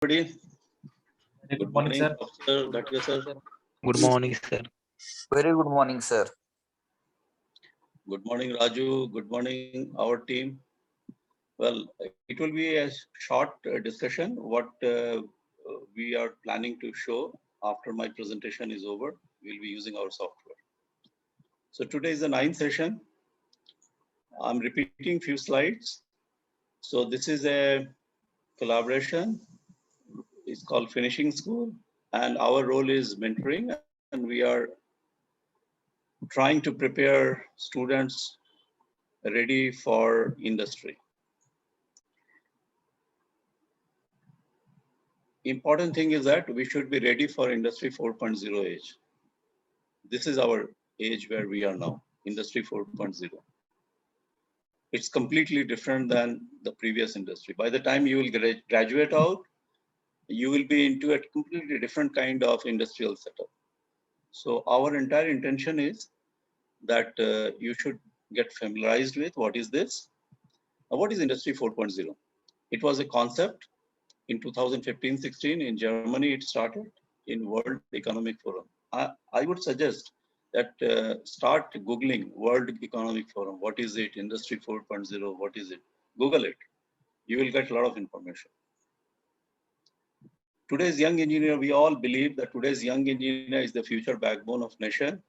everybody. Good morning, sir. Professor Ghatia, sir. Good morning, sir. Very good morning, sir. Good morning, Raju. Good morning, our team. Well, it will be a short discussion. What we are planning to show after my presentation is over, we'll be using our software. So today is the 9th session. I'm repeating few slides. So this is a collaboration. It's called Finishing School, and our role is mentoring, and we are trying to prepare students ready for industry. Important thing is that we should be ready for industry 4.0 age. This is our age where we are now, industry 4.0. It's completely different than the previous industry. By the time you will graduate out, you will be into a completely different kind of industrial setup. So our entire intention is that you should get familiarized with what is this. What is industry 4.0? It was a concept in 2015-16 in Germany. It started in World Economic Forum. I would suggest that start Googling World Economic Forum. What is it? Industry 4.0. What is it? Google it. You will get a lot of information. Today's young engineer, we all believe that today's young engineer is the future backbone of nation.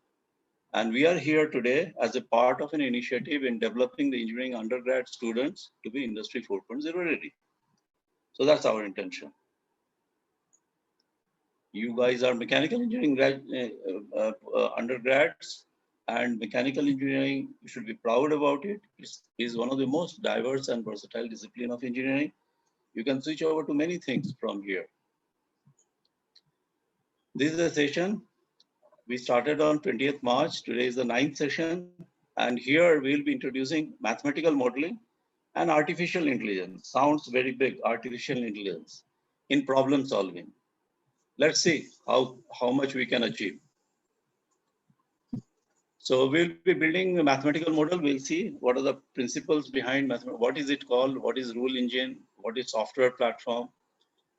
And we are here today as a part of an initiative in developing the engineering undergrad students to be industry 4.0 ready. So that's our intention. You guys are mechanical engineering undergrads, and mechanical engineering, you should be proud about it. It is one of the most diverse and versatile discipline of engineering. You can switch over to many things from here. This is a session. We started on 20th March. Today is the 9th session. And here we'll be introducing mathematical modeling and artificial intelligence. Sounds very big, artificial intelligence in problem solving. Let's see how much we can achieve. So we'll be building a mathematical model. We'll see what are the principles behind mathematics. What is it called? What is rule engine? What is software platform?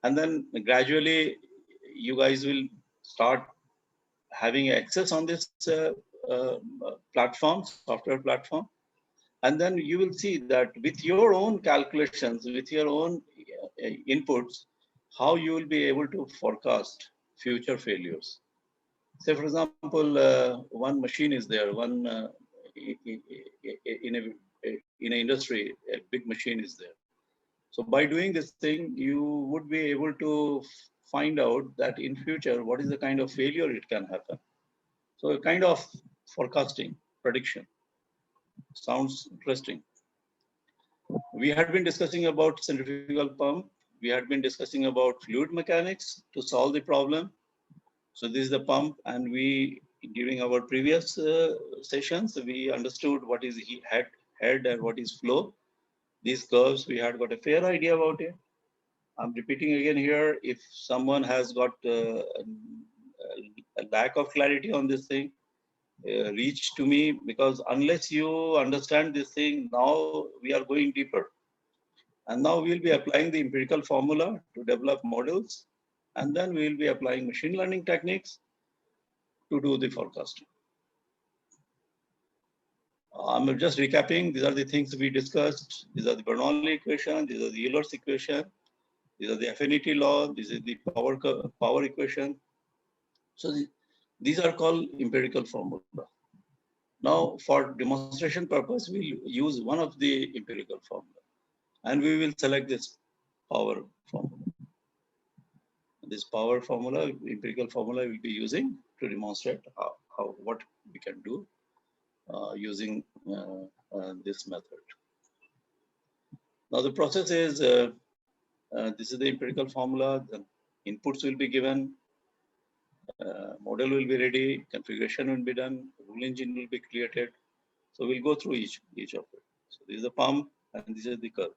And then gradually you guys will start having access on this platform, software platform. And then you will see that with your own calculations, with your own inputs, how you will be able to forecast future failures. Say, for example, one machine is there, one in an industry, a big machine is there. So by doing this thing, you would be able to find out that in future, what is the kind of failure it can happen. So a kind of forecasting, prediction. Sounds interesting. We had been discussing about centrifugal pump. We had been discussing about fluid mechanics to solve the problem. So this is the pump, and we, during our previous sessions, we understood what is head and what is flow. These curves, we had got a fair idea about it. I'm repeating again here, if someone has got a lack of clarity on this thing, reach to me, because unless you understand this thing, now we are going deeper. And now we'll be applying the empirical formula to develop models. And then we'll be applying machine learning techniques to do the forecasting. I'm just recapping. These are the things we discussed. These are the Bernoulli equation. These are the Euler's equation. These are the affinity law. This is the power equation. So these are called empirical formula. Now, for demonstration purpose, we'll use one of the empirical formula, and we will select this power formula. This power formula, empirical formula, we'll be using to demonstrate what we can do using this method. Now the process is, this is the empirical formula, the inputs will be given, model will be ready, configuration will be done, rule engine will be created. So we'll go through each of it. So this is the pump and this is the curve.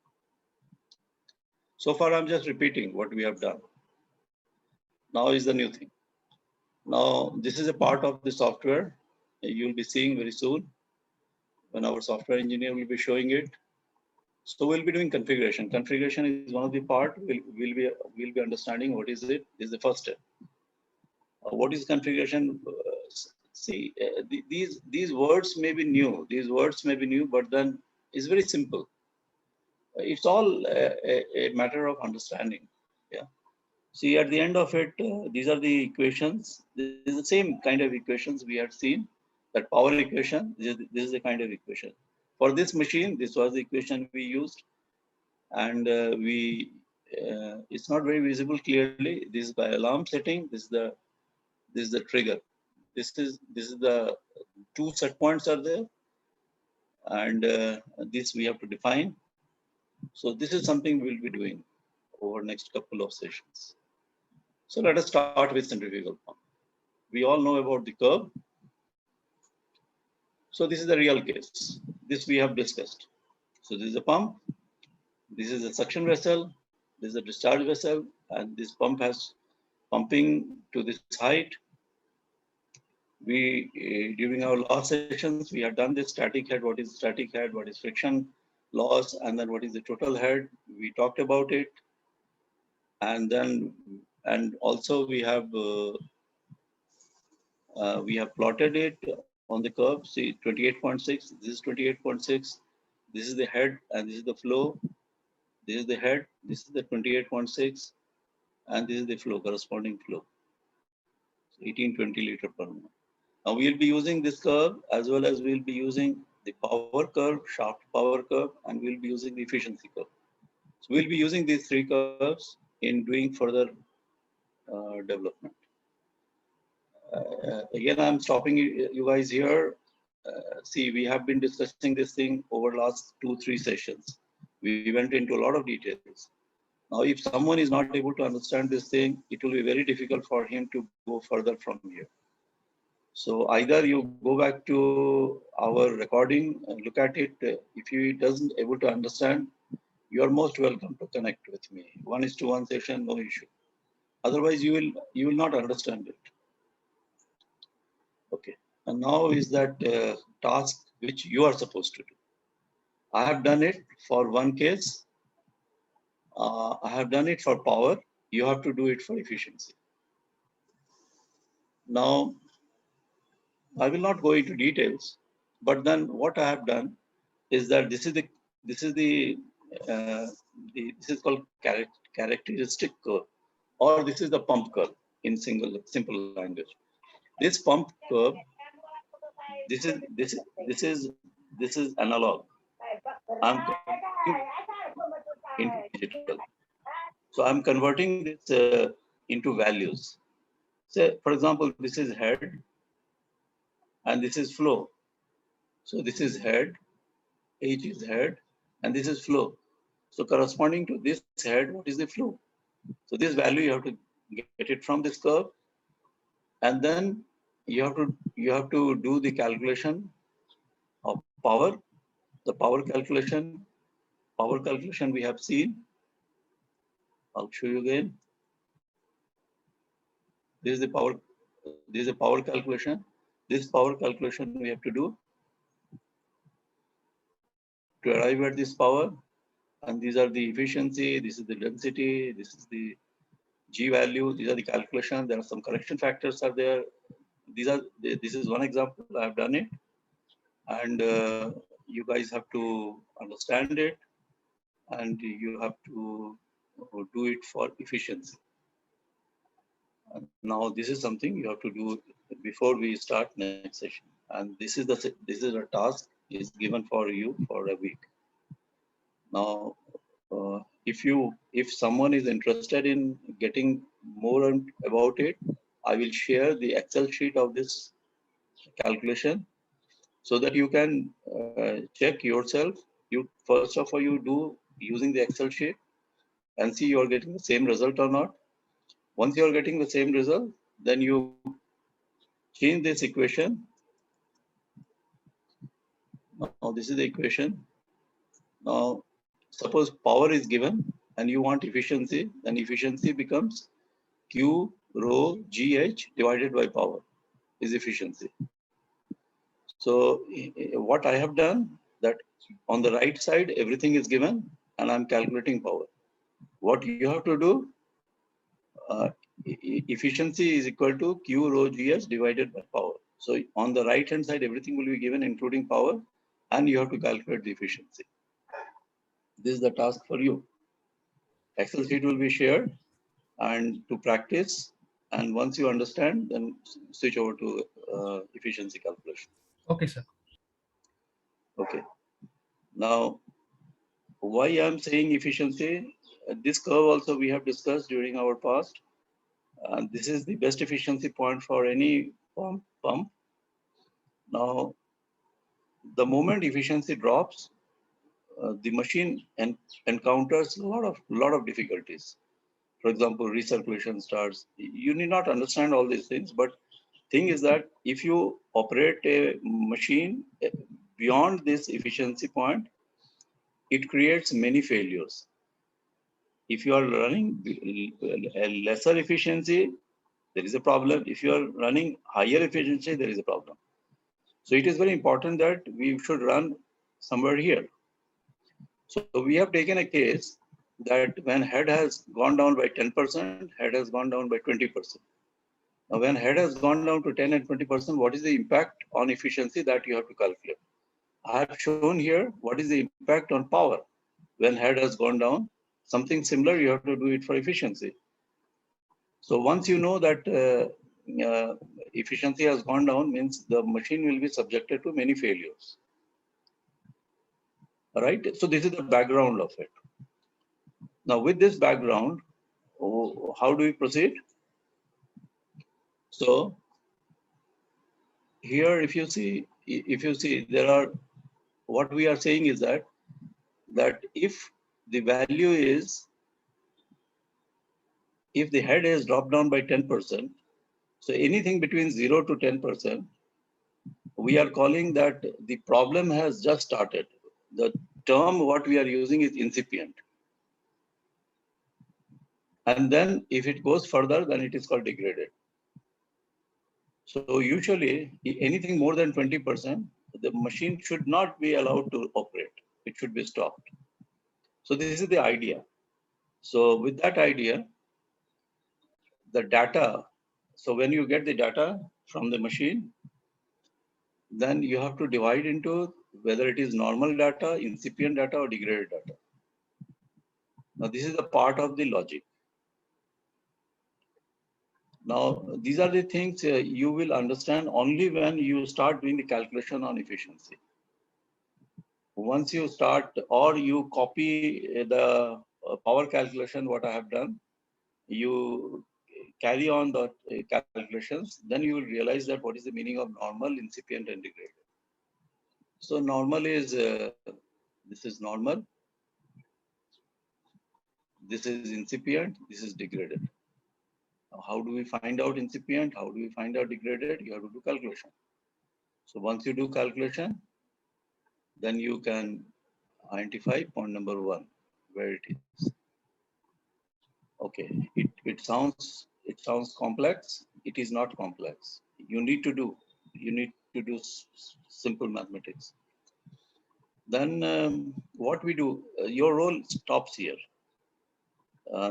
So far I'm just repeating what we have done. Now is the new thing. Now this is a part of the software you'll be seeing very soon when our software engineer will be showing it. So we'll be doing configuration. Configuration is one of the part. We'll be understanding what is it. This is the first step. What is configuration? See, these words may be new. These words may be new, but then it's very simple. It's all a matter of understanding. Yeah. See, at the end of it, these are the equations. This is the same kind of equations we had seen. That power equation. This is the kind of equation. For this machine, this was the equation we used, and it's not very visible clearly. This is by alarm setting. This is the trigger. This is the two set points are there, and this we have to define. So this is something we'll be doing over next couple of sessions. So let us start with centrifugal pump. We all know about the curve. So this is the real case. This we have discussed. So this is a pump. This is a suction vessel. This is a discharge vessel, and this pump has pumping to this height. We during our last sessions we have done this static head. What is static head? What is friction loss? And then what is the total head? We talked about it. And also we have plotted it on the curve. See 28.6. This is 28.6. This is the head, and this is the flow. This is the head. This is the 28.6, and this is the flow, corresponding flow. So 1820 liter per minute. Now we'll be using this curve as well as we'll be using the power curve, shaft power curve, and we'll be using the efficiency curve. So we'll be using these three curves in doing further development. Again, I'm stopping you guys here. See, we have been discussing this thing over last 2-3 sessions. We went into a lot of details. Now, if someone is not able to understand this thing, it will be very difficult for him to go further from here. So either you go back to our recording and look at it. If he doesn't able to understand, you are most welcome to connect with me. 1:1 session, no issue. Otherwise, you will not understand it. Okay. And now is that task which you are supposed to do. I have done it for one case. I have done it for power. You have to do it for efficiency. Now, I will not go into details, but then what I have done is that this is called characteristic curve, or this is the pump curve in simple language. This pump curve, this is analog. I'm into digital. So I'm converting this into values. So, for example, this is head, and this is flow. So this is head, H is head, and this is flow. So corresponding to this head, what is the flow? So this value you have to get it from this curve, and then you have to do the calculation of power. The power calculation we have seen. I'll show you again. This is the power. This is a power calculation. This power calculation we have to do to arrive at this power, and these are the efficiency. This is the density. This is the G value. These are the calculations. There are some correction factors are there. This is one example. I have done it, and you guys have to understand it, and you have to do it for efficiency. And now this is something you have to do before we start next session. And this is a task is given for you for a week. Now, if someone is interested in getting more about it, I will share the Excel sheet of this calculation so that you can check yourself. You first of all you do using the Excel sheet and see you are getting the same result or not. Once you are getting the same result, then you change this equation. Now this is the equation. Now suppose power is given and you want efficiency, then efficiency becomes Q rho GH divided by power is efficiency. So what I have done, that on the right side, everything is given and I'm calculating power. What you have to do, efficiency is equal to Q rho GS divided by power. So on the right hand side, everything will be given, including power, and you have to calculate the efficiency. This is the task for you. Excel sheet will be shared and to practice. And once you understand, then switch over to efficiency calculation. Okay, sir. Okay. Now, why I'm saying efficiency? This curve also we have discussed during our past. This is the best efficiency point for any pump. Now, the moment efficiency drops, the machine encounters a lot of difficulties. For example, recirculation starts. You need not understand all these things, but thing is that if you operate a machine beyond this efficiency point, it creates many failures. If you are running a lesser efficiency, there is a problem. If you are running higher efficiency, there is a problem. So it is very important that we should run somewhere here. So we have taken a case that when head has gone down by 10%, head has gone down by 20%. Now, when head has gone down to 10 and 20%, what is the impact on efficiency that you have to calculate? I have shown here what is the impact on power when head has gone down. Something similar, you have to do it for efficiency. So once you know that efficiency has gone down, means the machine will be subjected to many failures. All right. So this is the background of it. Now, with this background, how do we proceed? So here, if you see, there are, what we are saying is that if the value is, if the head is dropped down by 10%, so anything between 0 to 10%, we are calling that the problem has just started. The term what we are using is incipient. And then if it goes further, then it is called degraded. So usually anything more than 20%, the machine should not be allowed to operate. It should be stopped. So this is the idea. So with that idea, the data, so when you get the data from the machine, then you have to divide into whether it is normal data, incipient data, or degraded data. Now this is the part of the logic. Now, these are the things you will understand only when you start doing the calculation on efficiency. Once you start, or you copy the power calculation, what I have done, you carry on the calculations, then you will realize that what is the meaning of normal, incipient, and degraded. So normal is, this is normal, this is incipient, this is degraded. Now, how do we find out incipient? How do we find out degraded? You have to do calculation. So once you do calculation, then you can identify point number 1, where it is. Okay, it sounds complex. It is not complex. You need to do simple mathematics. Then what we do, your role stops here.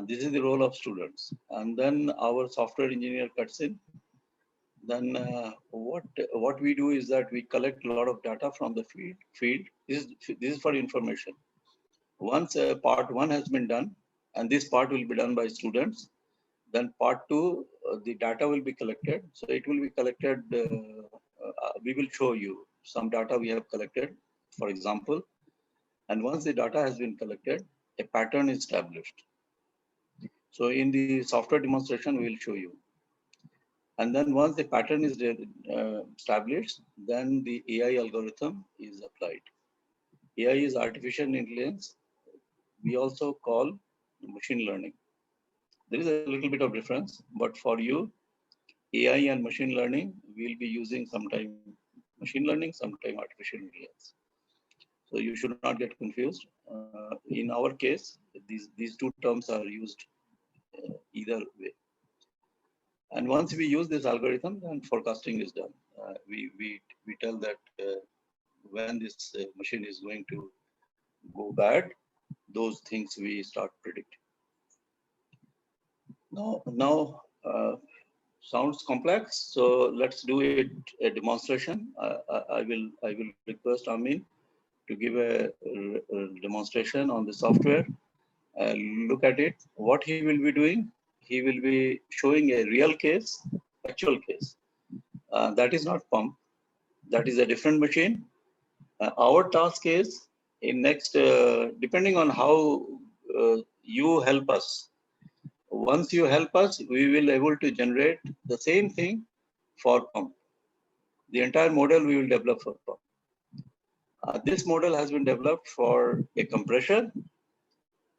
This is the role of students, and then our software engineer cuts in. Then what we do is that we collect a lot of data from the field. This is for information. Once part 1 has been done, and this part will be done by students, then part 2, the data will be collected. So it will be collected, we will show you some data we have collected, for example. And once the data has been collected, a pattern is established. So in the software demonstration, we will show you. And then once the pattern is established, then the AI algorithm is applied. AI is artificial intelligence. We also call machine learning. There is a little bit of difference, but for you, AI and machine learning, we'll be using sometime machine learning, sometime artificial intelligence. So you should not get confused. In our case, these two terms are used either way. And once we use this algorithm, then forecasting is done. We tell that when this machine is going to go bad, those things we start predicting. Now sounds complex, so let's do it a demonstration. I will request Amin to give a demonstration on the software. Look at it. What he will be doing, he will be showing a real case, actual case. That is not pump. That is a different machine. Our task is in next, depending on how you help us. Once you help us, we will able to generate the same thing for pump. The entire model we will develop for pump. This model has been developed for a compressor,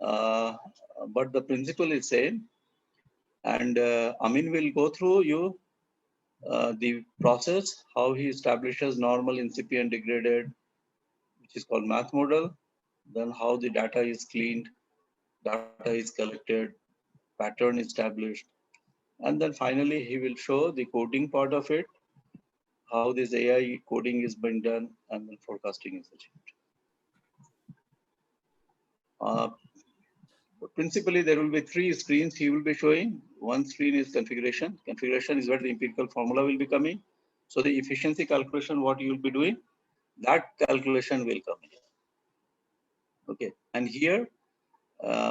but the principle is same. And Amin will go through you the process, how he establishes normal, incipient, degraded, which is called math model, then how the data is cleaned, data is collected, pattern established, and then finally he will show the coding part of it, how this AI coding is being done, and then forecasting is achieved. Principally, there will be 3 screens he will be showing. One screen is configuration. Configuration is where the empirical formula will be coming. So the efficiency calculation, what you will be doing, that calculation will come here. Okay, and here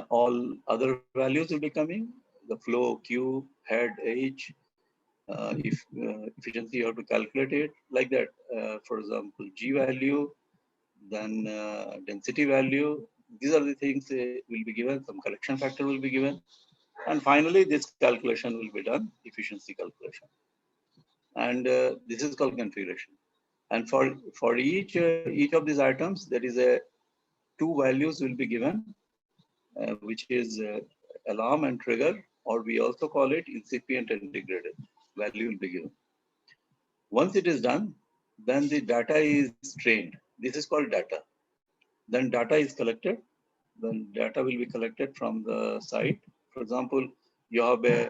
all other values will be coming. The flow, Q, head, H. If efficiency, you have to calculate it like that. For example, G value, then density value. These are the things will be given. Some correction factor will be given. And finally, this calculation will be done, efficiency calculation. And this is called configuration. And for each of these items, there is a 2 values will be given, which is alarm and trigger, or we also call it incipient and degraded. Value will be given. Once it is done, then the data is trained. This is called data. Then data is collected. Then data will be collected from the site. For example, you have a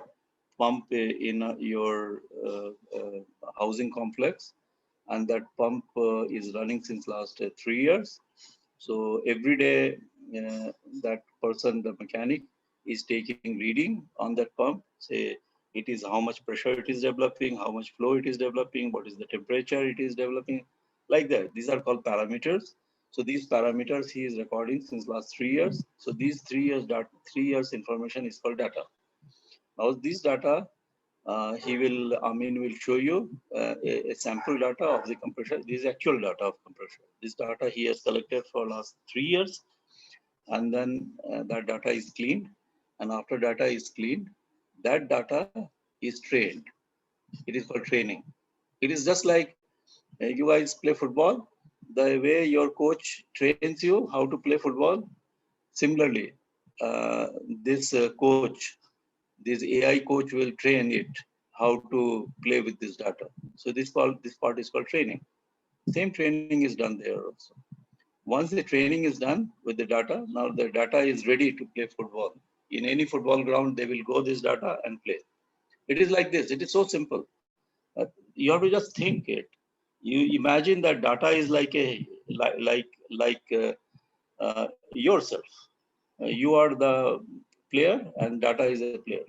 pump in your housing complex, and that pump is running since last 3 years. So every day, that person, the mechanic, is taking reading on that pump. Say it is how much pressure it is developing, how much flow it is developing, what is the temperature it is developing, like that. These are called parameters. So these parameters he is recording since last 3 years. So these 3 years data, 3 years information is called data. Now this data, Amin will show you a sample data of the compressor. This is actual data of compressor. This data he has collected for last 3 years, and then that data is cleaned. And after data is cleaned, that data is trained. It is called training. It is just like you guys play football. The way your coach trains you how to play football, similarly, this coach, this AI coach will train it how to play with this data. So this part is called training. Same training is done there also. Once the training is done with the data, now the data is ready to play football. In any football ground, they will go this data and play. It is like this. It is so simple. You have to just think it. You imagine that data is like yourself. You are the player, and data is a player.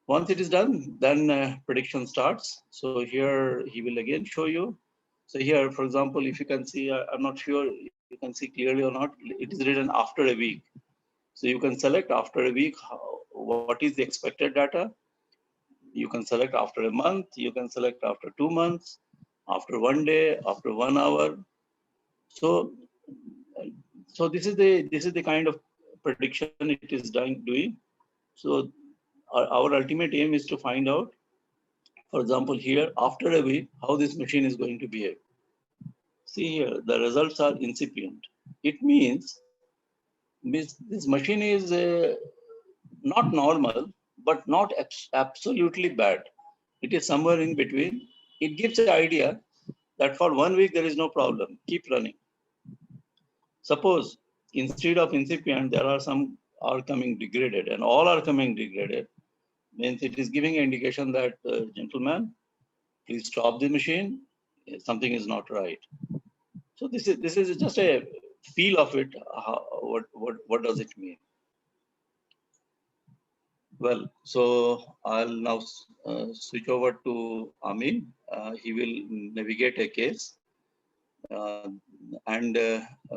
Once it is done, then prediction starts. So here he will again show you. So here, for example, if you can see, I'm not sure you can see clearly or not, it is written after a week. So you can select after a week, what is the expected data. You can select after a month, you can select after 2 months, after 1 day, after 1 hour. So this is the kind of prediction it is doing. So our ultimate aim is to find out, for example, here, after a week, how this machine is going to behave. See here, the results are incipient. It means this machine is not normal, but not absolutely bad. It is somewhere in between. It gives an idea that for 1 week, there is no problem. Keep running. Suppose instead of incipient, there are some are coming degraded, and all are coming degraded. Means it is giving an indication that, gentlemen, please stop the machine. Something is not right. So this is just a feel of it. What does it mean? Well, so I'll now switch over to Amin. He will navigate a case, uh, and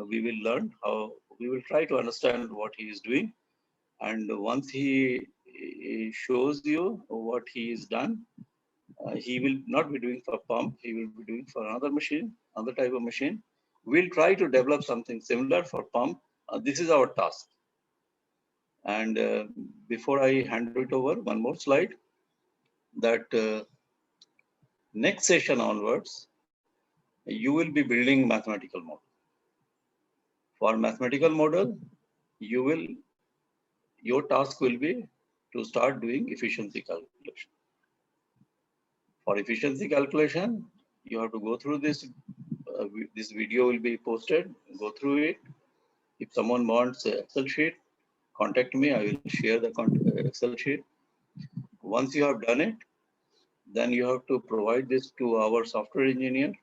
we will learn how. We will try to understand what he is doing, and once he shows you what he is done, he will not be doing for pump. He will be doing for another machine, another type of machine. We'll try to develop something similar for pump. This is our task. And before I hand it over, one more slide. That next session onwards, you will be building mathematical model. For mathematical model, your task will be to start doing efficiency calculation. For efficiency calculation, you have to go through this. This video will be posted. Go through it. If someone wants an Excel sheet, contact me. I will share the Excel sheet. Once you have done it, then you have to provide this to our software engineer,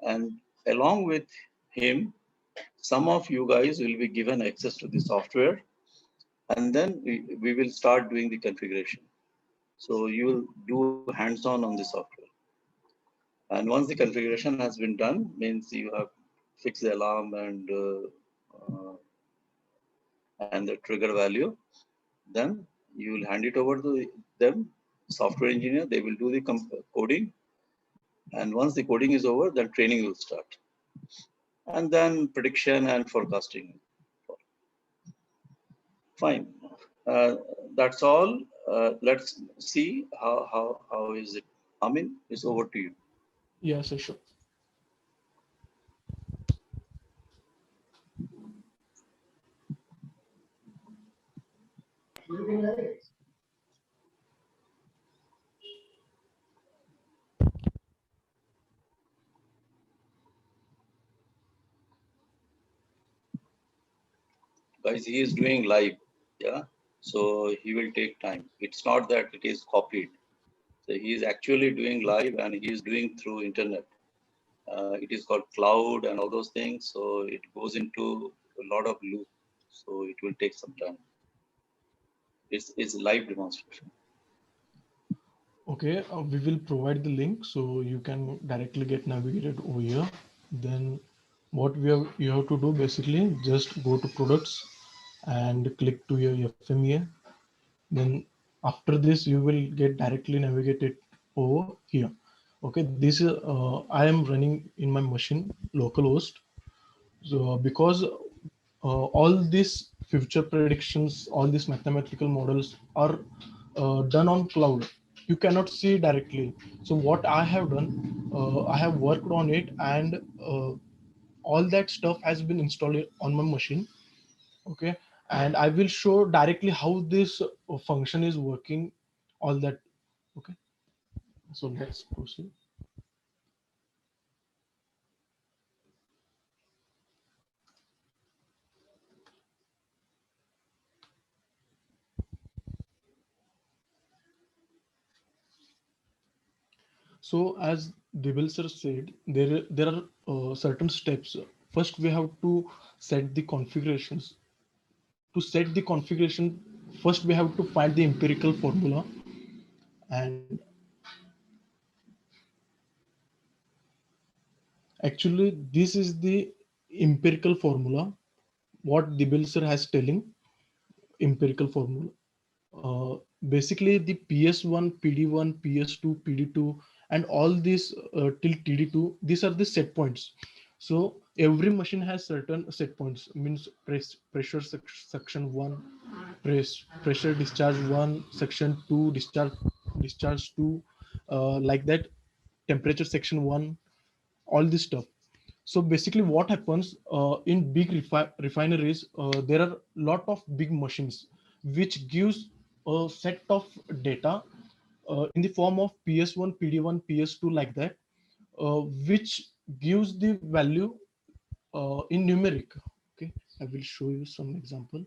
and along with him, some of you guys will be given access to the software, and then we will start doing the configuration. So you will do hands-on on the software. And once the configuration has been done, means you have fixed the alarm and the trigger value, then you will hand it over to them, software engineer. They will do the coding, and once the coding is over, then training will start, and then prediction and forecasting. Fine. That's all. Let's see how is it. Amin, it's over to you. Yeah, so sure. Guys, he is doing live. Yeah. So he will take time. It's not that it is copied. So he is actually doing live, and he is doing through internet. It is called cloud and all those things. So it goes into a lot of loop. So it will take some time. It's live demonstration. Okay, we will provide the link so you can directly get navigated over here. Then what you have to do basically, just go to products and click to your FMEA. Then after this, you will get directly navigated over here. Okay, this is I am running in my machine localhost. So because all these future predictions, all these mathematical models are done on cloud. You cannot see directly. So what I have done, I have worked on it, and all that stuff has been installed on my machine. Okay, and I will show directly how this function is working. All that. Okay, so let's proceed. So as Dibel sir said, there are certain steps. First, we have to set the configurations. To set the configuration, first we have to find the empirical formula, and actually this is the empirical formula. What Dibel sir has telling empirical formula. Basically the PS1, PD1, PS2, PD2, and all these till TD2, these are the set points. So every machine has certain set points, means pressure section 1, pressure discharge 1, section 2, discharge 2, like that, temperature section 1, all this stuff. So basically what happens in big refineries, there are lot of big machines which gives a set of data in the form of PS1, PD1, PS2, like that, which gives the value in numeric. Okay, I will show you some example.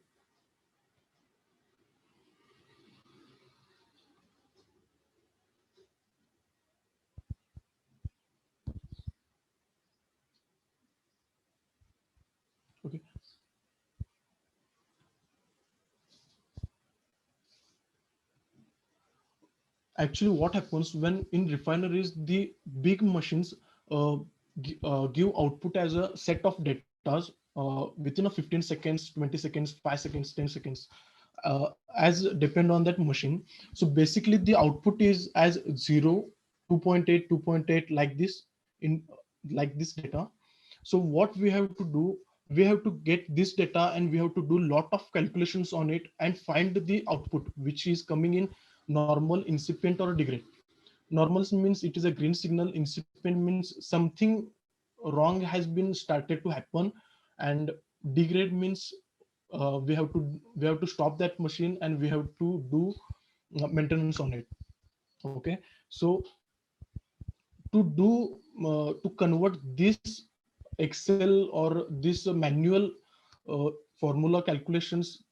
actually what happens when in refineries the big machines give output as a set of data within a 15 seconds, 20 seconds, 5 seconds, 10 seconds, as depend on that machine. So basically the output is as 0, 2.8, 2.8, like this, in like this data. So what we have to do, we have to get this data and we have to do lot of calculations on it and find the output which is coming in normal, incipient or degrade. Normal means it is a green signal, incipient means something wrong has been started to happen, and degrade means we have to stop that machine and we have to do maintenance on it. Okay, so to convert this Excel or this manual formula calculations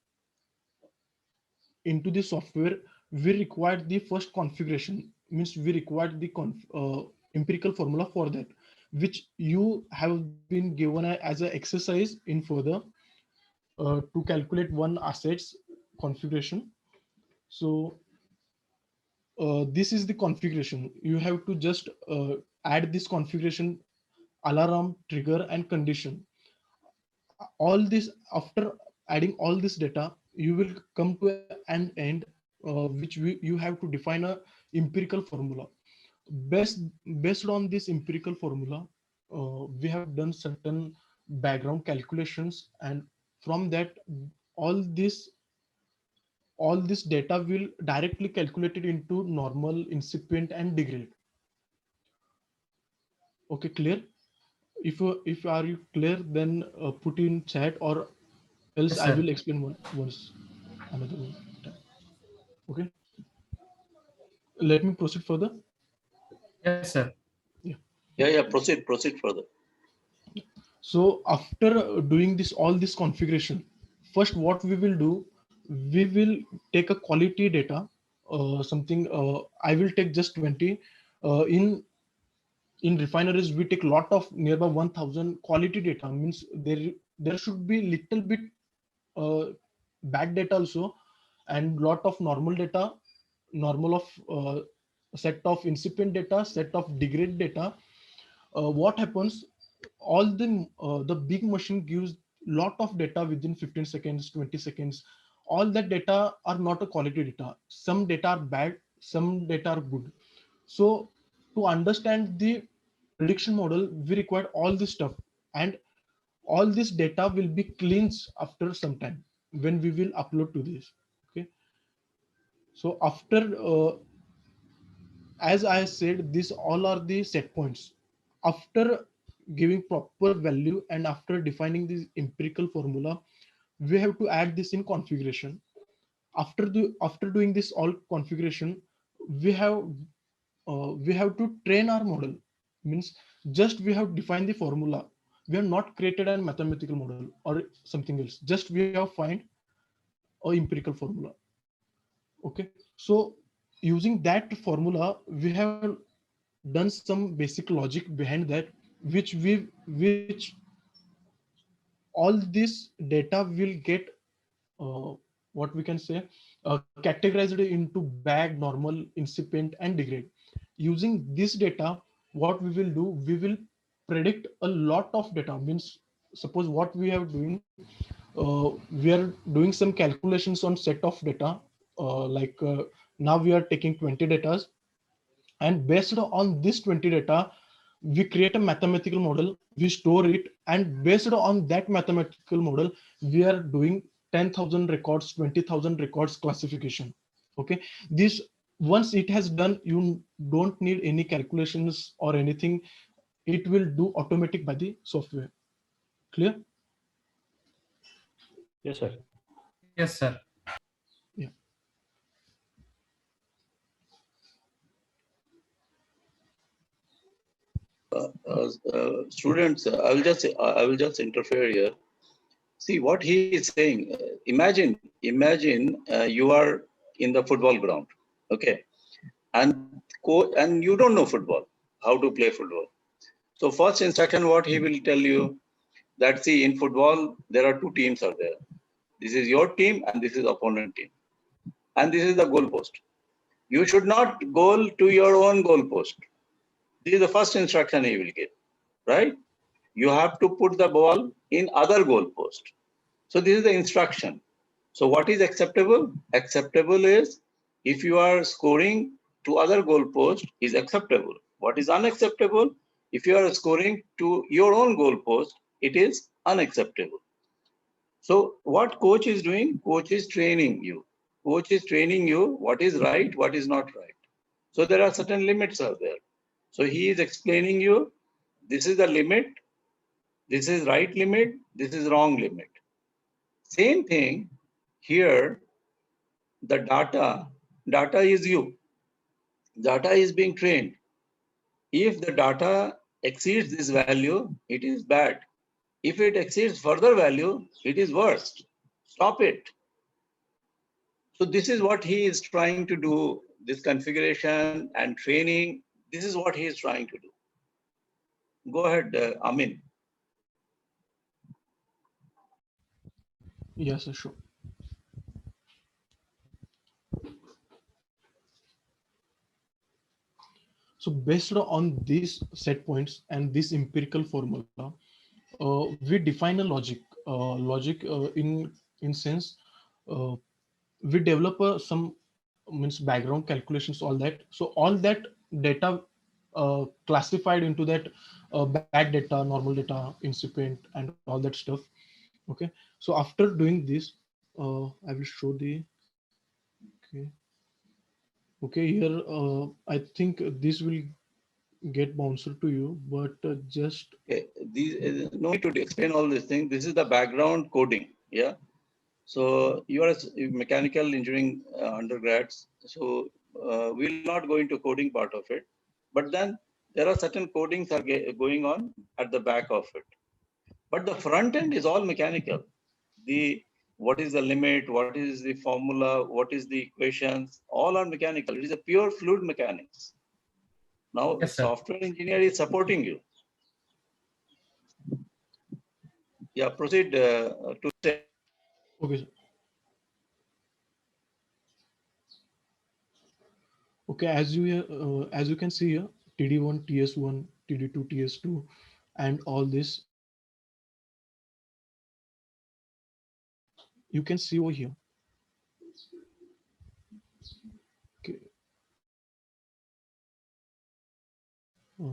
into the software, we require the first configuration, means we require the empirical formula for that, which you have been given as an exercise in further to calculate one assets configuration. So this is the configuration. You have to just add this configuration, alarm, trigger, and condition. All this, after adding all this data, you will come to an end you have to define a empirical formula. Based on this empirical formula, we have done certain background calculations, and from that all this all this data will directly calculated into normal, incipient, and degrade. Okay, clear? If are you clear, then put in chat, or else Yes, I sir. will explain once another one. Okay, let me proceed further. Yes, sir. Yeah, proceed further. So after doing this, all this configuration, first what we will do, we will take a quality data, something, I will take just 20. In refineries, we take lot of nearby 1000 quality data, means there should be little bit uh, bad data also, and lot of normal data, normal of set of incipient data, set of degrade data. What happens, all the big machine gives lot of data within 15 seconds, 20 seconds. All that data are not a quality data. Some data are bad, some data are good. So to understand the prediction model, we require all this stuff, and all this data will be cleansed after some time when we will upload to this. Okay, so after as I said, these all are the set points. After giving proper value and after defining this empirical formula, we have to add this in configuration. After doing this all configuration, we have to train our model. Means just we have defined the formula. We have not created a mathematical model or something else. Just we have find a empirical formula. Okay, so using that formula, we have done some basic logic behind that, which all this data will get what we can say categorized into bad, normal, incipient, and degrade. Using this data, what we will do, we will predict a lot of data. Means suppose what we are doing, we are doing some calculations on set of data, now we are taking 20 data, and based on this 20 data, we create a mathematical model, we store it, and based on that mathematical model, we are doing 10,000 records, 20,000 records classification. Okay, this, once it has done, you don't need any calculations or anything. It will do automatic by the software. Clear? Yes, sir. Yes, sir. Yeah. Students, I will just interfere here. See what he is saying. Imagine you are in the football ground, okay, and you don't know football, how to play football. So first instruction, what he will tell you, that see, in football there are two teams are there. This is your team and this is opponent team, and this is the goalpost. You should not goal to your own goalpost. This is the first instruction he will give, right? You have to put the ball in other goalpost. So this is the instruction. So what is acceptable? Acceptable is if you are scoring to other goalpost is acceptable. What is unacceptable? If you are scoring to your own goalpost, it is unacceptable. So what coach is doing? Coach is training you. Coach is training you what is right, what is not right. So there are certain limits out there. So he is explaining you, this is the limit, this is right limit, this is wrong limit. Same thing here, the data is you. Data is being trained. If the data exceeds this value, it is bad. If it exceeds further value, it is worst. Stop it. So this is what he is trying to do, this configuration and training. This is what he is trying to do. Go ahead, Amin. Yes, sure. So based on these set points and this empirical formula, we define a logic. In sense, uh, we develop some means background calculations, all that. So all that data classified into that bad data, normal data, incipient, and all that stuff. Okay. So after doing this, I will show the. Okay. Okay. Here, I think this will get bounced to you, but just Okay. No need to explain all these things. This is the background coding. Yeah. So you are a mechanical engineering undergrads. So we'll not go into coding part of it. But then there are certain codings are going on at the back of it. But the front end is all mechanical. What is the limit? What is the formula? What is the equations? All are mechanical. It is a pure fluid mechanics. Now, Yes, sir. software engineer is supporting you. Yeah, proceed to say. okay. Okay, as you can see here, TD1, TS1, TD2, TS2, and all this, you can see over here. Okay,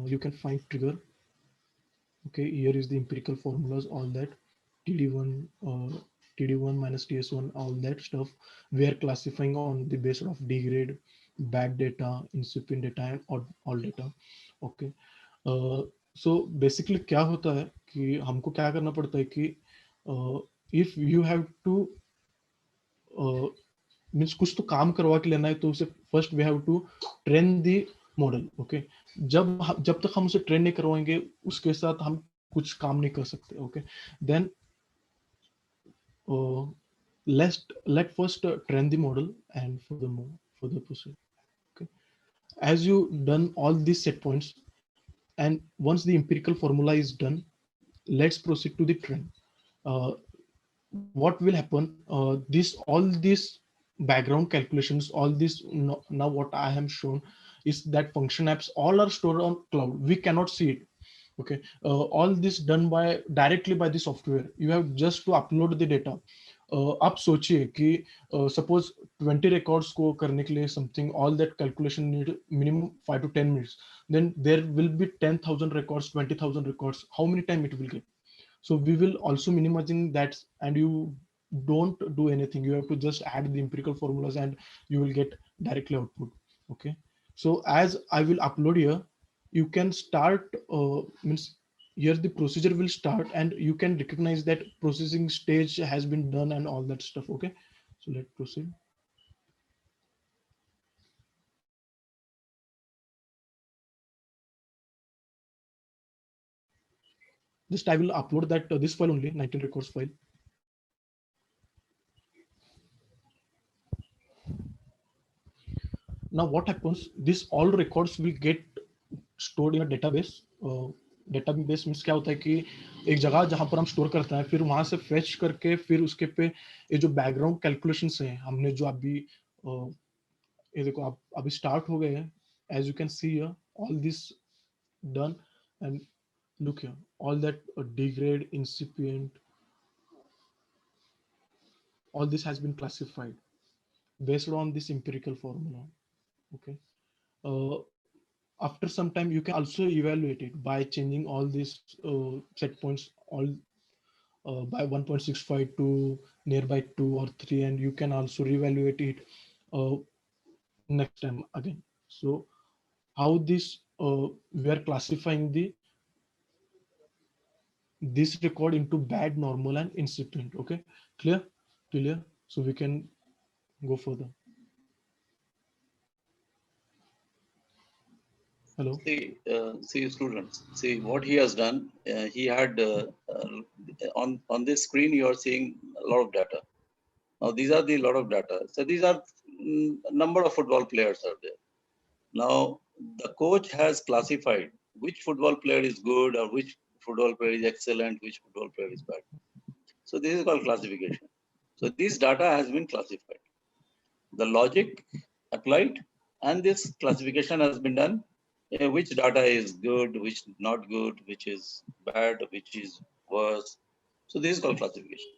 you can find trigger. Okay, here is the empirical formulas, all that. TD1, TD1 minus TS1, all that stuff. We are classifying on the basis of D grade, back data, incipient data, and all data. Okay. So basically क्या होता है कि हमको क्या करना पड़ता है कि if you have to means कुछ तो काम करवा के लेना है, तो उसे first we have to train the model. Okay, जब तक हम उसे ट्रेन नहीं करवाएंगे, उसके साथ हम कुछ काम नहीं कर सकते. Okay, then let first train the model and further proceed. Okay, as you done all these set points, and once the empirical formula is done, let's proceed to the train. uh, what will happen, all these background calculations, all this now what I have shown is that function apps all are stored on cloud. We cannot see it. Okay, all this done by directly by the software. You have just to upload the data. आप सोचिए कि suppose 20 records को करने के लिए something, all that calculation need minimum 5 to 10 minutes. Then there will be 10,000 records, 20,000 records. How many time it will get? So we will also minimizing that, and you don't do anything. You have to just add the empirical formulas and you will get directly output. Okay, so as I will upload here, you can start means here the procedure will start, and you can recognize that processing stage has been done and all that stuff. Okay, so let's proceed. Just I will upload that this file only, 19 records file. Now what happens, this all records will get stored in a database. Database means क्या होता है कि एक जगह जहां पर हम store करते हैं, फिर वहां से फेच करके फिर उसके पे ये जो बैकग्राउंड कैलकुलेशंस हैं हमने जो अभी ये देखो आप अभी स्टार्ट हो गए हैं, as you can see here, all this done, and look here, all that degrade, incipient, all this has been classified based on this empirical formula. Okay. uh, After some time you can also evaluate it by changing all these set points all by 1.65 to nearby 2 or 3, and you can also reevaluate it uh, next time again. So how this we are classifying the this record into bad, normal, and incipient. Okay, clear? Clear? So we can go further. Hello. See, students. See what he has done. He had on this screen. You are seeing a lot of data. Now these are the lot of data. So these are number of football players are there. Now the coach has classified which football player is good or which football player is excellent, which football player is bad. So this is called classification. So this data has been classified. The logic applied, and this classification has been done. Which data is good, which not good, which is bad, which is worse. So this is called classification.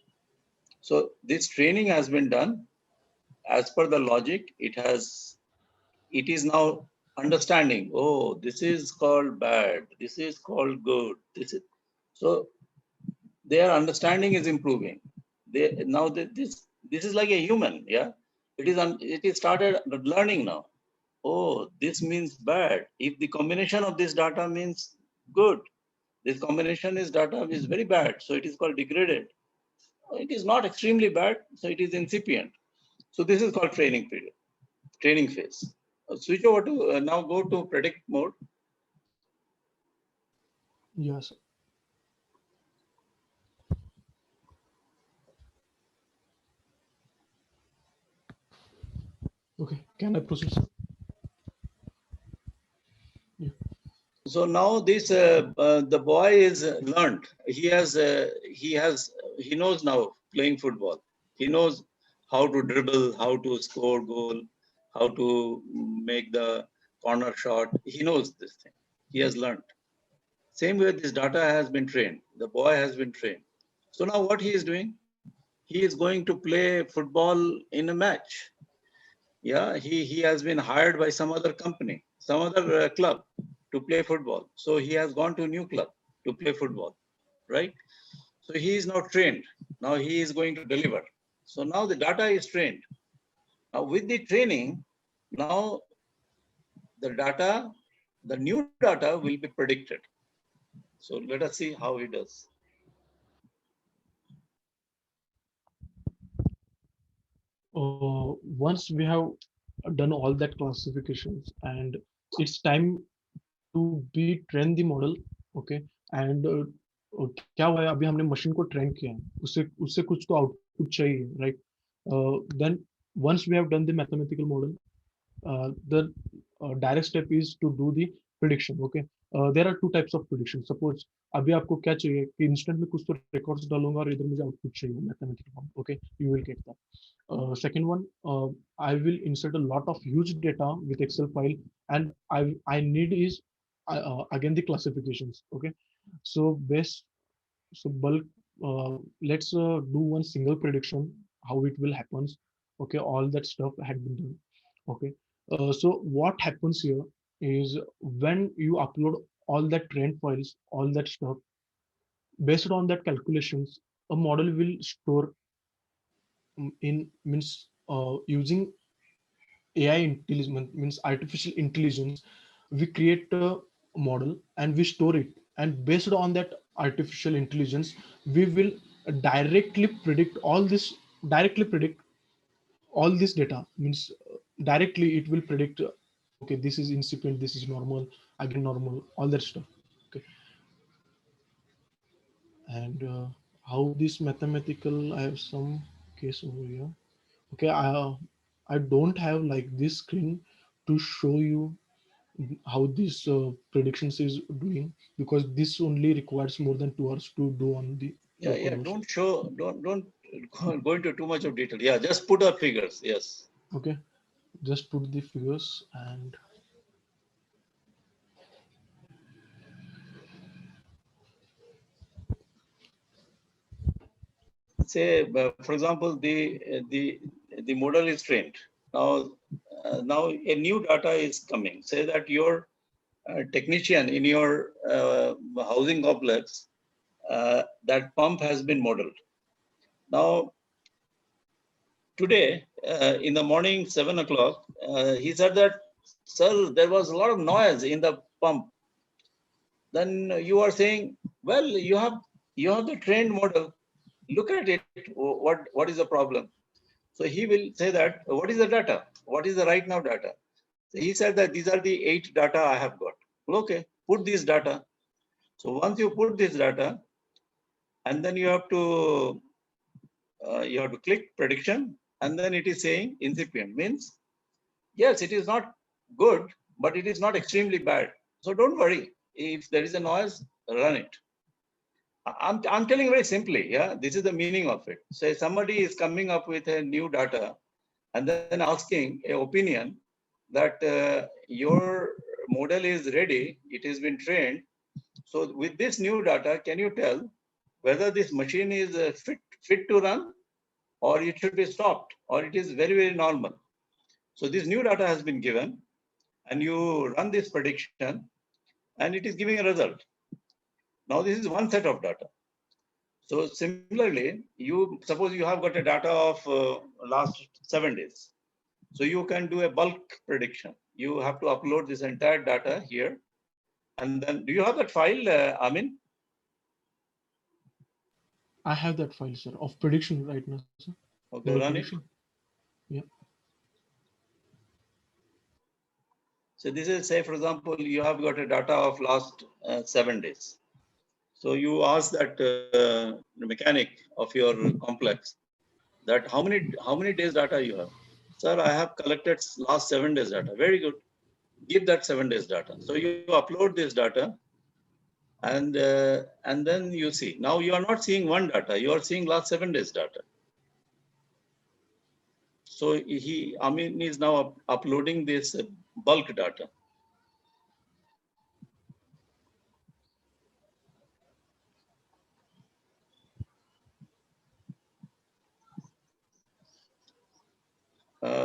So this training has been done as per the logic. It is now understanding. Oh, this is called bad. This is called good. So their understanding is improving. This is like a human. Yeah, it is started learning now. Oh, this means bad. If the combination of this data means good, this combination is data is very bad. So it is called degraded. It is not extremely bad. So it is incipient. So this is called training period, training phase. Switch over to now go to predict mode. Yes. Okay. Can I proceed, sir? Yeah. So now this the boy is learned. He knows now playing football. He knows how to dribble, how to score goal, how to make the corner shot. He knows this thing. He has learned. Same way this data has been trained. The boy has been trained. So now what he is doing? He is going to play football in a match. Yeah, he has been hired by some other company, some other club to play football. So he has gone to a new club to play football, right? So he is now trained. Now he is going to deliver. So now the data is trained. Now with the training, now the data, the new data will be predicted. So let us see how he does. Once we have done all that classifications, and it's time to be train the model. Okay. And क्या हुआ है, अभी हमने machine को train किया है, उससे उससे कुछ तो आउटपुट चाहिए, right? Then once we have done the mathematical model, the direct step is to do the prediction. Okay. There are two types of prediction. Suppose अभी आपको क्या चाहिए कि इंस्टेंट में कुछ तो रिकॉर्ड्स डालूंगा और इधर मुझे आउटपुट चाहिए mathematical form. Okay, you will get that. Second one, I will insert a lot of huge data with Excel file, and I need is again the classifications. Okay, so best, so bulk, let's do one single prediction how it will happens. Okay, all that stuff had been done. Okay, so what happens here is when you upload all that trained files, all that stuff, based on that calculations, a model will store in means using AI intelligence, means artificial intelligence. We create a model and we store it, and based on that artificial intelligence, we will directly predict all this. Directly predict all this data, means directly it will predict. Okay, this is incipient, this is normal, again normal, all that stuff. Okay, and how this mathematical, I have some case over here. Okay, I don't have like this screen to show you how this predictions is doing, because this only requires more than 2 hours to do on the Yeah, local yeah. host. Don't go into too much of detail. Yeah, just put up figures. Yes. Okay, just put the figures and say, for example, the model is trained. Now a new data is coming. Say that your technician in your housing complex, that pump has been modeled. Now, today in the morning, 7 o'clock, he said that, sir, there was a lot of noise in the pump. Then you are saying, well, you have the trained model. Look at it. What is the problem? So he will say that, what is the data? What is the right now data? So he said that these are the 8 data I have got. Well, okay, put this data. So once you put this data, and then you have to click prediction, and then it is saying incipient, means yes, it is not good, but it is not extremely bad. So don't worry. If there is a noise, run it. I'm telling very simply, yeah, this is the meaning of it. Say somebody is coming up with a new data and then asking an opinion that your model is ready, it has been trained. So with this new data, can you tell whether this machine is fit to run, or it should be stopped, or it is very, very normal? So this new data has been given, and you run this prediction, and it is giving a result. Now this is one set of data. So similarly, you suppose you have got a data of last 7 days. So you can do a bulk prediction. You have to upload this entire data here. And then, do you have that file, Amin? I have that file, sir, of prediction right now, sir. Okay, run it. Yeah. So this is, say, for example, you have got a data of last 7 days. So you ask that mechanic of your complex that how many days data you have. Sir, I have collected last 7 days data. Very good. Give that 7 days data. So you upload this data, and then you see. Now you are not seeing one data. You are seeing last 7 days data. So Amin is now uploading this bulk data.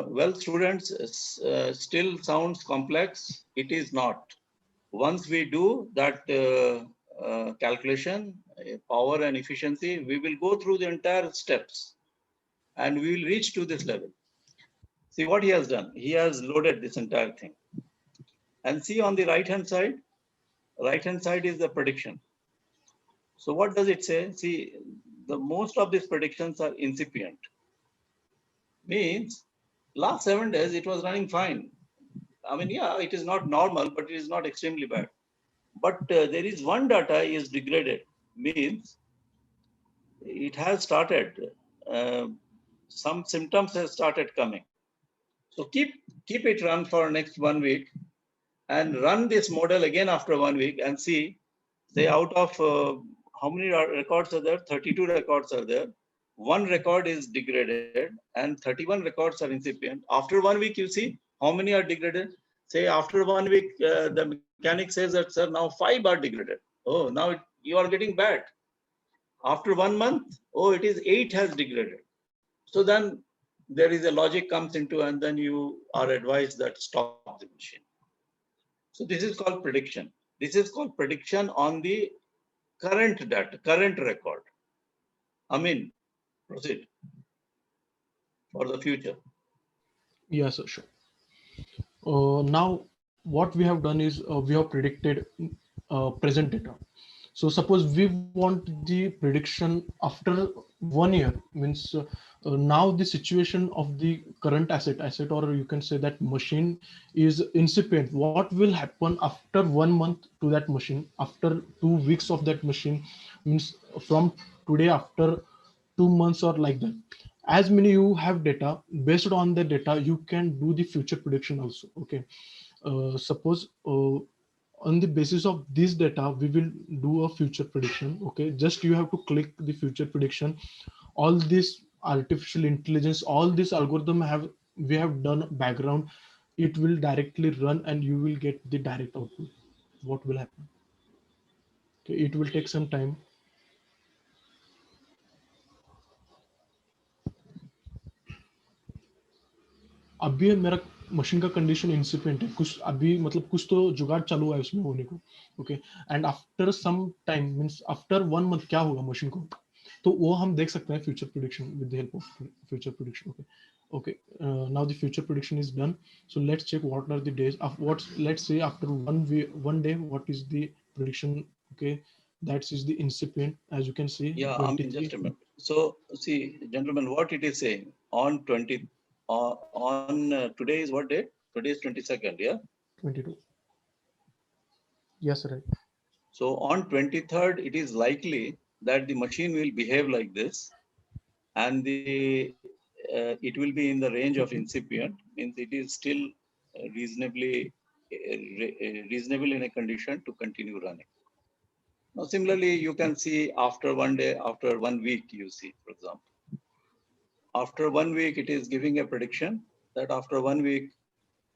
Well, students, still sounds complex. It is not. Once we do that calculation, power and efficiency, we will go through the entire steps, and we will reach to this level. See what he has done. He has loaded this entire thing. And see on the right-hand side is the prediction. So what does it say? See, the most of these predictions are incipient. Means last 7 days, it was running fine. I mean, yeah, it is not normal, but it is not extremely bad. But there is one data is degraded, means it has started, some symptoms have started coming. So keep it run for next 1 week, and run this model again after 1 week, and see, say out of how many records are there? 32 records are there. 1 record is degraded, and 31 records are incipient. After 1 week, you see how many are degraded. Say after 1 week, the mechanic says that, sir, now 5 are degraded. Oh, now you are getting bad. After 1 month, oh, it is 8 has degraded. So then there is a logic comes into, and then you are advised that stop the machine. So this is called prediction. This is called prediction on the current data, current record. I mean, proceed for the future. Yes, sir, sure. Now, what we have done is we have predicted present data. So suppose we want the prediction after 1 year, means now the situation of the current asset, or you can say that machine is incipient. What will happen after 1 month to that machine, after 2 weeks of that machine, means from today after 2 months or like that. As many you have data, based on the data, you can do the future prediction also. Okay. Suppose on the basis of this data, we will do a future prediction. Okay, just you have to click the future prediction. All this artificial intelligence, all this algorithm have we have done background, it will directly run and you will get the direct output. What will happen? Okay, it will take some time. अभी मेरा machine का condition इंसिपिएंट है, कुछ अभी मतलब कुछ तो जुगाड़ चालू है उसमें होने को. Okay, and after some time means after 1 month क्या होगा मशीन को, तो वो हम देख सकते हैं future prediction with the help of future prediction. Okay, okay, now the future prediction is done, so let's check what are the days of what, let's say after 1 day what is the prediction. Okay, that is the incipient, as you can see. Yeah, I mean, just a 23 minute. So, see, gentlemen, what it is saying on 20, today is what date? Today is 22nd, yeah? 22. Yes, right. So on 23rd, it is likely that the machine will behave like this, and it will be in the range of incipient, means it is still reasonable in a condition to continue running. Now, similarly, you can see after 1 day, after 1 week, you see, for example, after 1 week, it is giving a prediction that after 1 week,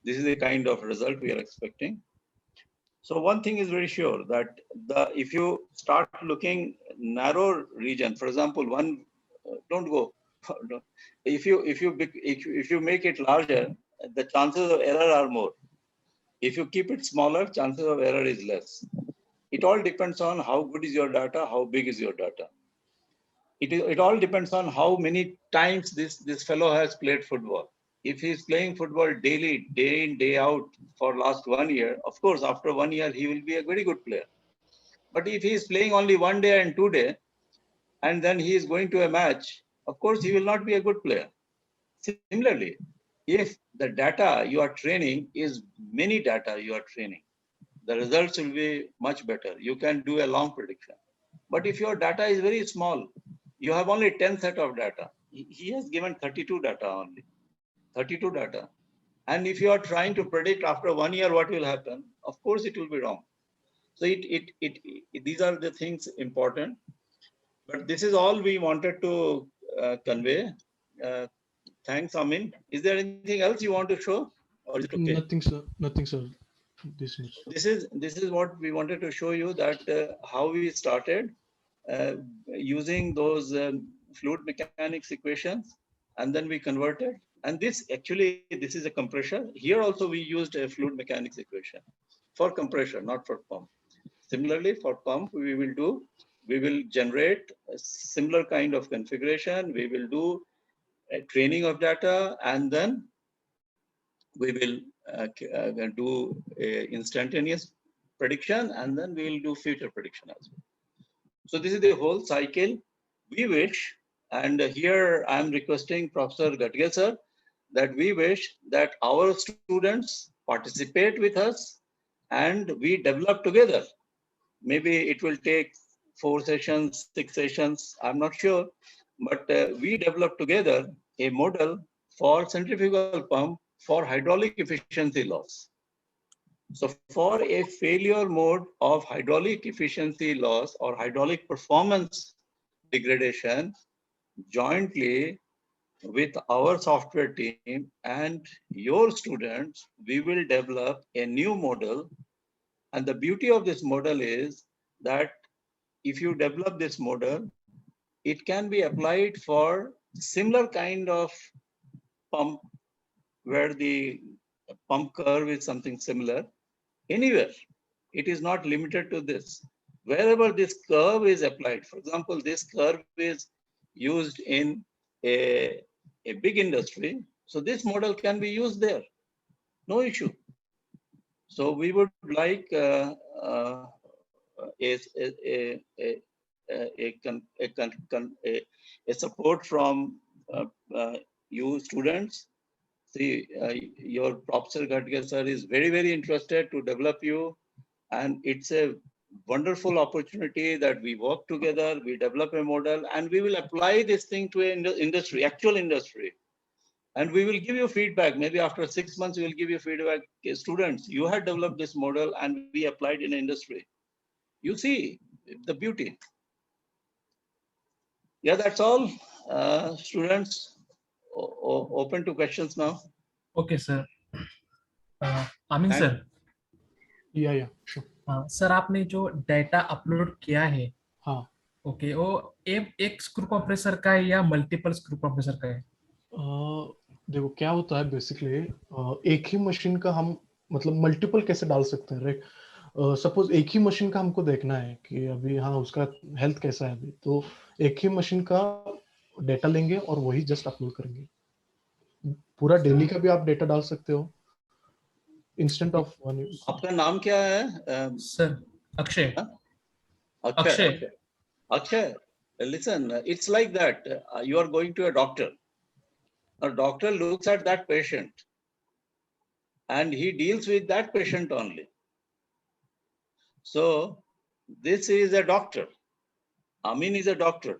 this is the kind of result we are expecting. So one thing is very sure that if you start looking narrow region, for example, don't go. If you make it larger, the chances of error are more. If you keep it smaller, chances of error is less. It all depends on how good is your data, how big is your data. It all depends on how many times this fellow has played football. If he's playing football daily, day in, day out for last 1 year, of course, after 1 year, he will be a very good player. But if he is playing only 1 day and 2 day, and then he is going to a match, of course, he will not be a good player. Similarly, if the data you are training is many data you are training, the results will be much better. You can do a long prediction. But if your data is very small, you have only 10 set of data. He has given 32 data only. 32 data. And if you are trying to predict after 1 year what will happen, of course it will be wrong. So these are the things important. But this is all we wanted to convey. Thanks, Amin. Is there anything else you want to show? Or is it okay? Nothing, sir. Nothing, sir. This much. This is what we wanted to show you, that how we started using those fluid mechanics equations, and then we converted. And this is a compressor. Here also we used a fluid mechanics equation for compressor, not for pump. Similarly, for pump, we will generate a similar kind of configuration. We will do a training of data, and then we will do a instantaneous prediction, and then we will do future prediction as well. So this is the whole cycle. We wish, and here I am requesting Professor Gadge sir, that we wish that our students participate with us and we develop together. Maybe it will take 4 sessions, 6 sessions, I'm not sure, but we develop together a model for centrifugal pump for hydraulic efficiency loss. So for a failure mode of hydraulic efficiency loss or hydraulic performance degradation, jointly with our software team and your students, we will develop a new model. And the beauty of this model is that if you develop this model, it can be applied for similar kind of pump where the pump curve is something similar anywhere. It is not limited to this. Wherever this curve is applied, for example, this curve is used in a big industry, so this model can be used there, no issue. So we would like a support from you students. See, your Professor Gadge sir is very, very interested to develop you, and it's a wonderful opportunity that we work together, we develop a model, and we will apply this thing to an industry, actual industry. And we will give you feedback. Maybe after 6 months, we will give you feedback. Okay, students, you had developed this model and we applied in industry. You see the beauty. Yeah, that's all. Students, open to questions now. Okay sir. आमीन Thank- sir. या sure. हाँ sir, आपने जो data upload किया है, हाँ okay, वो एक स्क्रू कंप्रेसर का है या मल्टीपल स्क्रू कंप्रेसर का है? देखो क्या होता है बेसिकली, एक ही मशीन का हम मतलब मल्टीपल कैसे डाल सकते हैं, राइट? सपोज एक ही मशीन का हमको देखना है कि अभी हाँ उसका हेल्थ कैसा है अभी, तो एक ही मशीन का डेटा लेंगे और वही जस्ट अपलोड करेंगे। पूरा डेली का भी आप डेटा डाल सकते हो इंस्टेंट ऑफ वन। आपका नाम क्या है? सर अक्षय। हाँ? Akshay. Akshay, listen, it's like that. You are going to a doctor. A doctor looks at that patient and he deals with that patient only. So this is a doctor. Amin is a doctor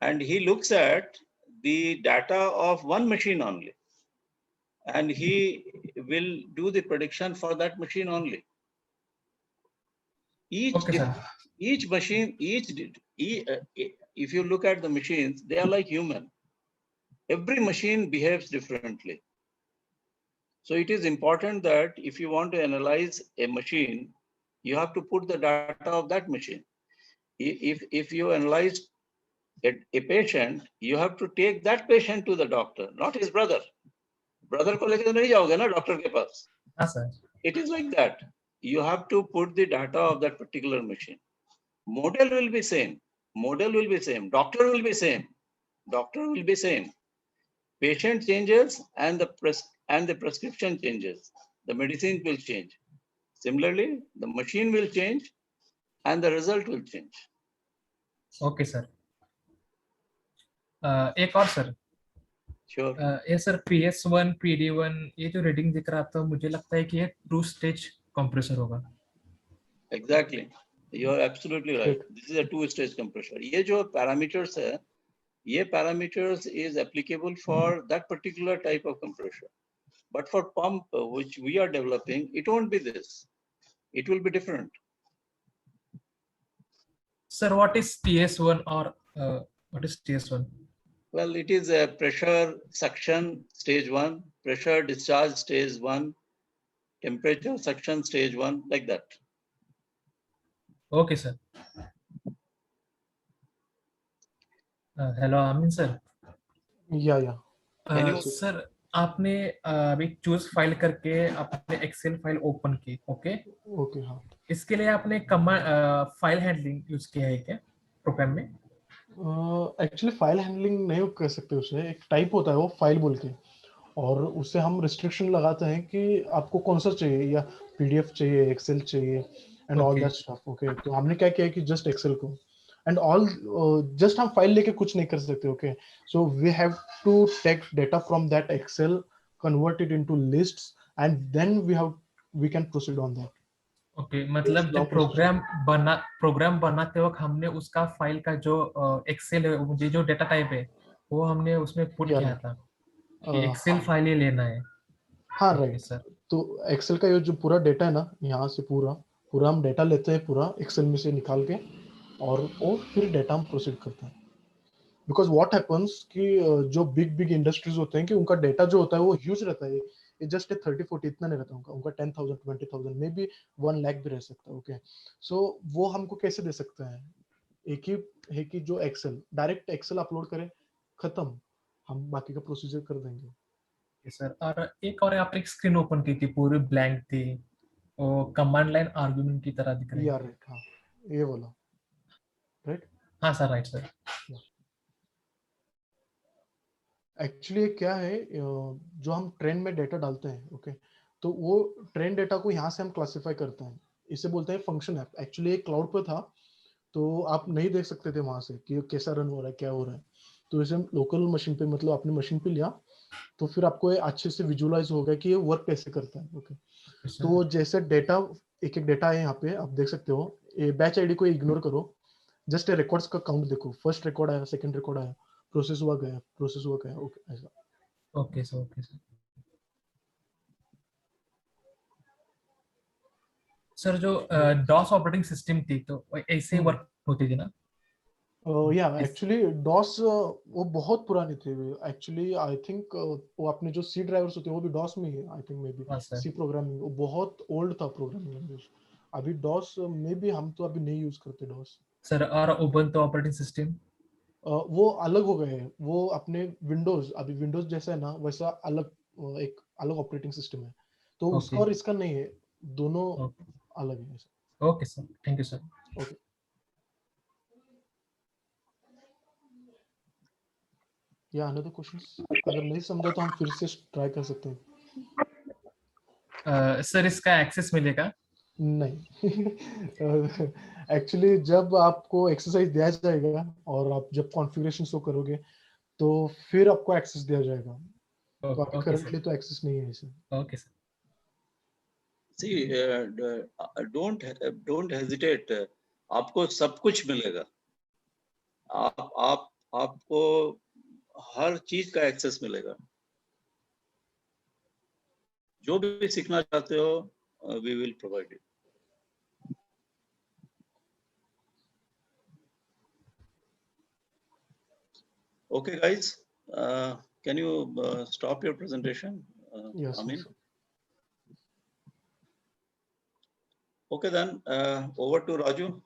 and he looks at the data of one machine only and he will do the prediction for that machine only. Okay sir. Each machine, if you look at the machines, they are like human. Every machine behaves differently. So it is important that if you want to analyze a machine, you have to put the data of that machine. If you analyze a patient, you have to take that patient to the doctor, not his brother. Brother को लेके तो नहीं जाओगे ना doctor के पास. हाँ sir. It is like that. You have to put the data of that particular machine. Model will be same. Model will be same. Doctor will be same. Doctor will be same. Patient changes and the prescription changes. The medicine will change. Similarly, the machine will change and the result will change. Okay sir. एक और sir. Sure. ये sir PS1 PD1 ये जो reading दिख रहा था, मुझे लगता है कि ये 2 स्टेज कंप्रेसर होगा। Exactly. You are absolutely right. This is a two-stage compressor. ये जो parameters है, ये parameters is applicable for that particular type of compressor. But for pump, which we are developing, it won't be this. It will be different. Sir, what is TS1 or what is TS1? Well, it is a pressure suction stage 1, pressure discharge stage 1, temperature suction stage 1, like that. Okay, sir. Hello, Amin sir. या Can you- sir आपने अभी choose file करके आपने Excel file open की, okay? Okay हाँ। इसके लिए आपने कमांड फाइल हैंडलिंग यूज किया है क्या प्रोग्राम में? एक्चुअली फाइल हैंडलिंग नहीं कह सकते उसे, एक टाइप होता है वो फाइल बोल के, और उससे हम रिस्ट्रिक्शन लगाते हैं कि आपको कौन सा चाहिए, या पीडीएफ चाहिए, एक्सेल चाहिए and all that stuff. Okay, तो हमने क्या किया कि जस्ट एक्सेल को एंड ऑल, जस्ट हम फाइल लेके कुछ नहीं कर सकते। Okay, so we have to take data from that Excel, convert it into lists and then we can proceed on that. Okay, मतलब जब प्रोग्राम बनाते वक्त हमने उसका फाइल का जो एक्सेल है, मुझे जो डेटा टाइप है वो हमने उसमें पुट किया था कि एक्सेल फाइल ही लेना है। हाँ राइट सर, तो एक्सेल का ये जो पूरा डेटा है ना, यहाँ से पूरा हम डेटा लेते हैं पूरा एक्सेल में से निकाल के, और वो फिर डेटा हम प्रोसीड करते हैं। बिकॉज व्हाट हैपन्स कि जो बिग इंडस्ट्रीज होते हैं कि उनका डेटा जो होता है वो ह्यूज रहता है, ये जस्ट 30-40 इतना नहीं रहता उनका 10,000 20,000 मे बी 1 लाख भी रह सकता है। ओके, सो वो हमको कैसे दे सकते हैं? एक ही है कि जो एक्सेल डायरेक्ट एक्सेल अपलोड करें, खत्म, हम बाकी का प्रोसीजर कर देंगे। सर और एक और आपने एक स्क्रीन ओपन की थी, पूरी ब्लैंक थी, वो कमांड लाइन आर्गुमेंट की तरह दिख रही है। राइट, हाँ ये वाला राइट। हाँ सर, राइट सर। एक्चुअली क्या है, जो हम ट्रेंड में डेटा डालते हैं, ओके, तो वो ट्रेंड डेटा को यहाँ से हम क्लासिफाई करते हैं, इसे बोलते हैं फंक्शन ऐप। एक्चुअली एक क्लाउड पर था तो आप नहीं देख सकते थे वहां से कि कैसा रन हो रहा है, क्या हो रहा है। तो इसे हम लोकल मशीन पे, मतलब अपनी मशीन पे लिया, तो फिर आपको अच्छे से विजुअलाइज होगा कि ये वर्क कैसे करता है। ओके, तो जैसे डेटा एक डेटा है यहाँ पे आप देख सकते हो, ये बैच आईडी को इग्नोर करो, जस्ट रिकॉर्ड्स का काउंट देखो, फर्स्ट रिकॉर्ड आया, सेकंड रिकॉर्ड आया, प्रोसेस हुआ गया। ओके ऐसा। Okay sir, okay sir. Sir जो डॉस ऑपरेटिंग सिस्टम थी तो ऐसे वर्क होती थी ना? या Yes. एक्चुअली डॉस वो बहुत पुराने थे एक्चुअली आई थिंक वो अपने जो सी ड्राइवर्स होते हैं वो भी डॉस में ही है आई थिंक मे बी हाँ सर। सी प्रोग्रामिंग वो बहुत ओल्ड था प्रोग्रामिंग लैंग्वेज अभी डॉस मे बी हम तो अभी नहीं यूज करते डॉस सर और उबंटू ऑपरेटिंग सिस्टम? वो अलग हो गए हैं वो अपने विंडोज अभी विंडोज जैसा है ना वैसा अलग एक अलग ऑपरेटिंग सिस्टम है तो उसका ओके और इसका नहीं है दोनों ओके अलग है okay sir, thank you sir. Okay या अनदर क्वेश्चंस अगर नहीं समझा तो हम फिर से ट्राई कर सकते हैं सर इसका एक्सेस मिलेगा? नहीं एक्चुअली जब आपको एक्सरसाइज दिया जाएगा और आप जब कॉन्फ़िगरेशन शो करोगे तो फिर आपको एक्सेस दिया जाएगा तो अभी ओके सर, करंटली तो एक्सेस नहीं है इसे okay sir. See, don't hesitate. आपको सब कुछ मिलेगा. आपको हर चीज का एक्सेस मिलेगा. जो भी सीखना चाहते हो, we will provide it. Okay, guys. Can you stop your presentation? Yes, Amin? yes. Okay, then over to Raju.